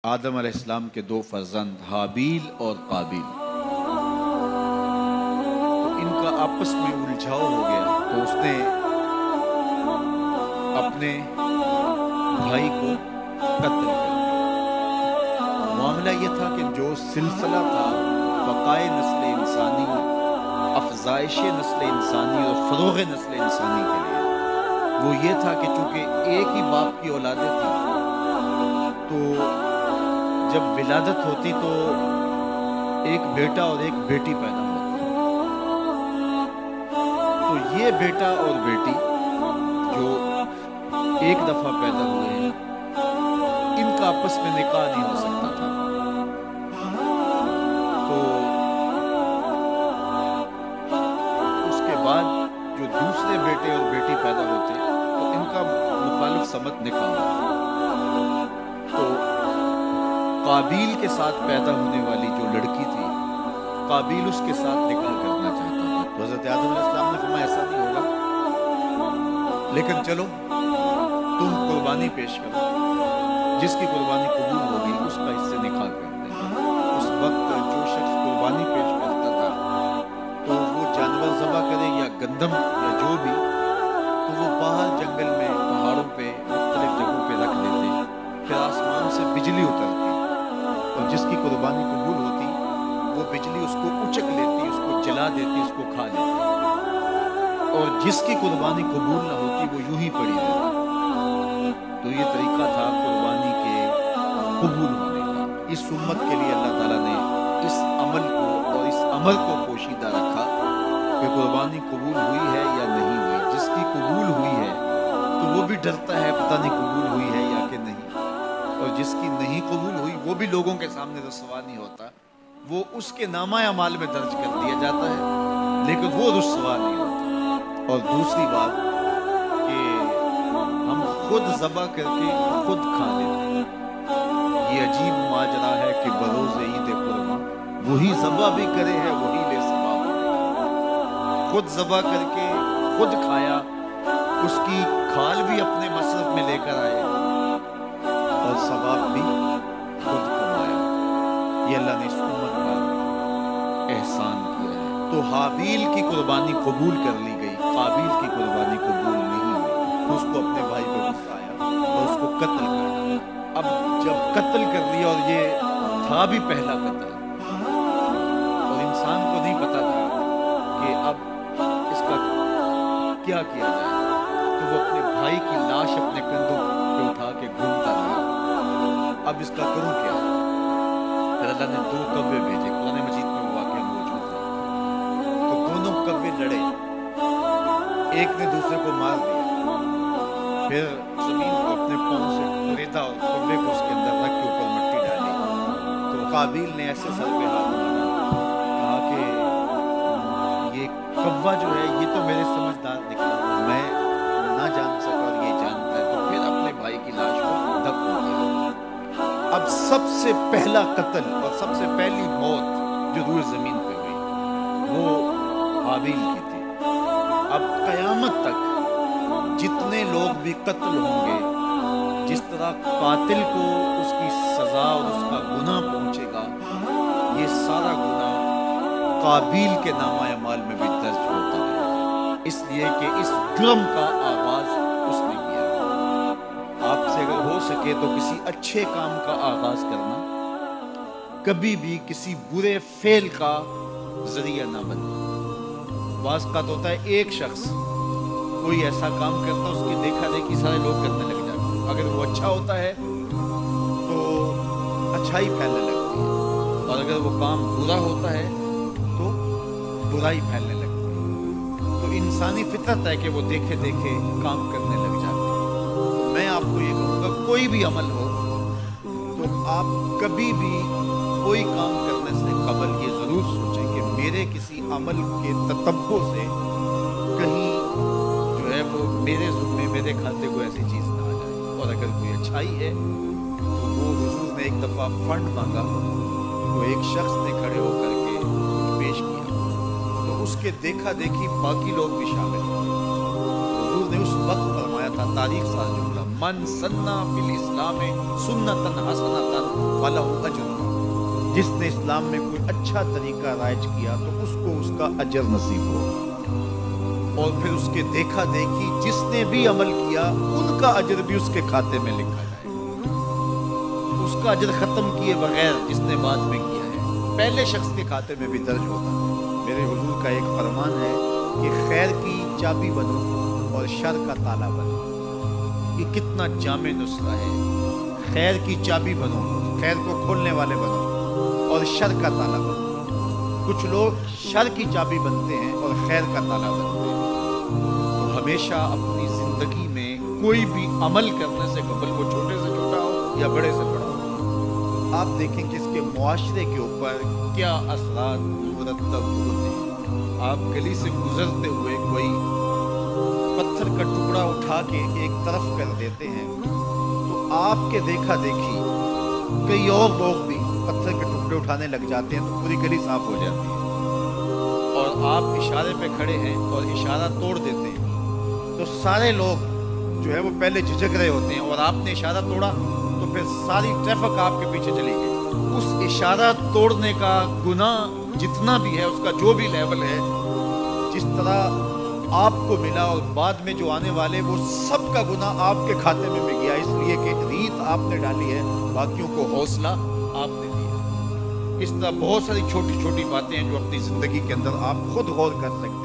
آدم علیہ السلام کے دو فرزند حابیل اور قابیل، تو ان کا آپس میں الجھاؤ ہو گیا، تو اس نے اپنے بھائی کو قتل کر دیا۔ معاملہ یہ تھا کہ جو سلسلہ تھا بقائے نسل انسانی، افزائش نسل انسانی اور فروغ نسل انسانی کے لیے، وہ یہ تھا کہ چونکہ ایک ہی باپ کی اولادیں تھیں، تو جب ولادت ہوتی تو ایک بیٹا اور ایک بیٹی پیدا ہوتی، تو یہ بیٹا اور بیٹی جو ایک دفعہ پیدا ہوئے ہیں، ان کا آپس میں نکاح نہیں ہو سکتا تھا۔ تو اس کے بعد جو دوسرے بیٹے اور بیٹی پیدا ہوتے تو ان کا مخالف سمت نکاح ہوتا۔ تو قابیل کے ساتھ پیدا ہونے والی جو لڑکی تھی، قابیل اس کے ساتھ نکاح کرنا چاہتا تھا، تو حضرت آدم علیہ السلام نے فرمایا ایسا نہیں ہوگا، لیکن چلو تم قربانی پیش کرو، جس کی قربانی قبول ہوگی اس کا اس سے نکاح کر دیں۔ اس وقت جو شخص قربانی پیش کرتا تھا تو وہ جانور ذبح کرے یا گندم یا جو بھی، تو وہ باہر جنگل میں پہاڑوں پہ مختلف جگہوں پہ رکھ دیتے، پھر آسمان سے بجلی اترتی اور جس کی قربانی قبول ہوتی وہ بجلی اس کو اچک لیتی، اس کو جلا دیتی، اس کو کھا لیتی، اور جس کی قربانی قبول نہ ہوتی وہ یوں ہی پڑی رہتی۔ تو یہ طریقہ تھا قربانی کے قبول ہونے کا۔ اس امت کے لیے اللہ تعالیٰ نے اس عمل کو اور اس عمل کو پوشیدہ رکھا کہ قربانی قبول ہوئی ہے یا نہیں ہوئی۔ جس کی قبول ہوئی ہے تو وہ بھی ڈرتا ہے پتہ نہیں قبول ہوئی ہے یا کہ نہیں، اور جس کی نہیں قبول ہوئی وہ بھی لوگوں کے سامنے رسوا نہیں ہوتا، وہ اس کے نامہ اعمال میں درج کر دیا جاتا ہے لیکن وہ رسوا نہیں ہوتا۔ اور دوسری بات کہ ہم خود ذبح کر کے خود کھا لیتے ہیں۔ یہ عجیب ماجرا ہے کہ بروز عید قرباں وہی ذبح بھی کرے ہے وہی لے ثواب، خود ذبح کر کے خود کھایا، اس کی کھال بھی اپنے مصرف میں لے کر آئے اور ثواب بھی خود کمایا۔ یہ اللہ نے اس امت پر احسان کیا ہے۔ تو حابیل کی قربانی قبول کر لی گئی، قابیل کی قربانی قبول نہیں ہوئی، اس کو اپنے بھائی کو غصہ آیا اور اس کو قتل کر دیا۔ اب جب قتل کر لیا، اور یہ تھا بھی پہلا قتل، اور انسان کو نہیں پتا تھا کہ اب اس کا کیا کیا جائے، تو وہ اپنے بھائی کی لاش اپنے کندھوں پہ اٹھا کے گھومتا رہا، اب اس کا کروں کیا؟ پھر اللہ نے دو کوے بھیجے، قرآن مجید میں وہ واقعہ موجود ہے۔ تو دونوں کوے لڑے، ایک نے دوسرے کو مار دیا، پھر زمین کو اپنے پاؤں سے خریدا اور کوے کو اس کے اندر رکھ کے اوپر مٹی ڈالی۔ تو قابیل نے ایسے سر پہ ہاتھ مارا، کہا کہ یہ کوا جو ہے یہ تو میرے سمجھدار نکلا، میں نہ جان سکا اور یہ جانتا ہے، تو پھر اپنے بھائی کی لاش کو دفن کیا۔ اب سب سے پہلا قتل اور سب سے پہلی موت جو روئے زمین پہ ہوئی وہ حابیل کی تھی۔ اب قیامت تک جتنے لوگ بھی قتل ہوں گے، جس طرح قاتل کو اس کی سزا اور اس کا گناہ پہنچے گا، یہ سارا گناہ قابیل کے نامہ اعمال میں بھی درج ہوتا ہے، اس لیے کہ اس جرم کا آغاز اس نے کیا۔ آپ سے اگر ہو سکے تو کسی اچھے کام کا آغاز کرنا، کبھی بھی کسی برے فعل کا ذریعہ نہ بننا۔ بعض کا ہوتا ہے ایک شخص کوئی ایسا کام کرتا، اس کی دیکھا دیکھی سارے لوگ کرنے لگ جاتے، اگر وہ اچھا ہوتا ہے تو اچھائی پھیلنے لگتی ہے، اور اگر وہ کام برا ہوتا ہے تو برائی پھیلنے لگتی ہے۔ تو انسانی فطرت ہے کہ وہ دیکھے دیکھے کام کرنے لگ جاتے ہیں۔ میں آپ کو یہ کہوں گا کوئی بھی عمل ہو تو آپ کبھی بھی کوئی کام کرنے سے قبل یہ ضرور سوچیں کہ میرے کسی عمل کے تتبع سے کہیں جو ہے وہ میرے ذمے میرے کھاتے کو ایسی چیز نہ آ جائے۔ اور اگر کوئی اچھائی ہے تو وہ حضور نے ایک دفعہ فنڈ مانگا، تو ایک شخص نے کھڑے ہو کر کے کچھ پیش کیا، تو اس کے دیکھا دیکھی باقی لوگ بھی شامل ہوئے۔ حضور نے اس وقت فرمایا تھا، تاریخ ساز جملہ، من سنّا فی الاسلام سنتن حسنۃ فلہ اجر، جس نے اسلام میں کوئی اچھا طریقہ رائج کیا تو اس کو اس کا اجر نصیب ہو، اور پھر اس کے دیکھا دیکھی جس نے بھی عمل کیا ان کا اجر بھی اس کے کھاتے میں لکھا جائے، اس کا اجر ختم کیے بغیر جس نے بعد میں کیا ہے پہلے شخص کے کھاتے میں بھی درج ہوتا ہے۔ میرے حضور کا ایک فرمان ہے کہ خیر کی چابی بنو اور شر کا تالا بنو۔ یہ کتنا جامع نسخہ ہے، خیر کی چابی بنو، خیر کو کھولنے والے بنو، اور شر کا تالا بنو۔ کچھ لوگ شر کی چابی بنتے ہیں اور خیر کا تالا بنتے ہیں۔ تو ہمیشہ اپنی زندگی میں کوئی بھی عمل کرنے سے قبل، وہ چھوٹے سے چھوٹا ہو یا بڑے سے بڑا ہو، آپ دیکھیں کہ اس کے معاشرے کے اوپر کیا اثرات مرتب ہوتے ہیں۔ آپ گلی سے گزرتے ہوئے کوئی پتھر کا ٹکڑا اٹھا کے ایک طرف کر دیتے ہیں تو آپ کے دیکھا دیکھی کئی اور لوگ بھی پتھر کے ٹکڑے اٹھانے لگ جاتے ہیں تو پوری گلی صاف ہو جاتی ہے، اور آپ اشارے پہ کھڑے ہیں اور اشارہ توڑ دیتے ہیں تو سارے لوگ جو ہے وہ پہلے جھجک رہے ہوتے ہیں، اور آپ نے اشارہ توڑا تو پھر ساری ٹریفک آپ کے پیچھے چلی گئی۔ اس اشارہ توڑنے کا گناہ جتنا بھی ہے، اس کا جو بھی لیول ہے، جس طرح آپ کو ملا اور بعد میں جو آنے والے وہ سب کا گناہ آپ کے کھاتے میں بھی گیا، اس لیے کہ ریت آپ نے ڈالی ہے، باقیوں کو حوصلہ آپ نے دیا۔ اس طرح بہت ساری چھوٹی چھوٹی باتیں ہیں جو اپنی زندگی کے اندر آپ خود غور کر سکتے ہیں۔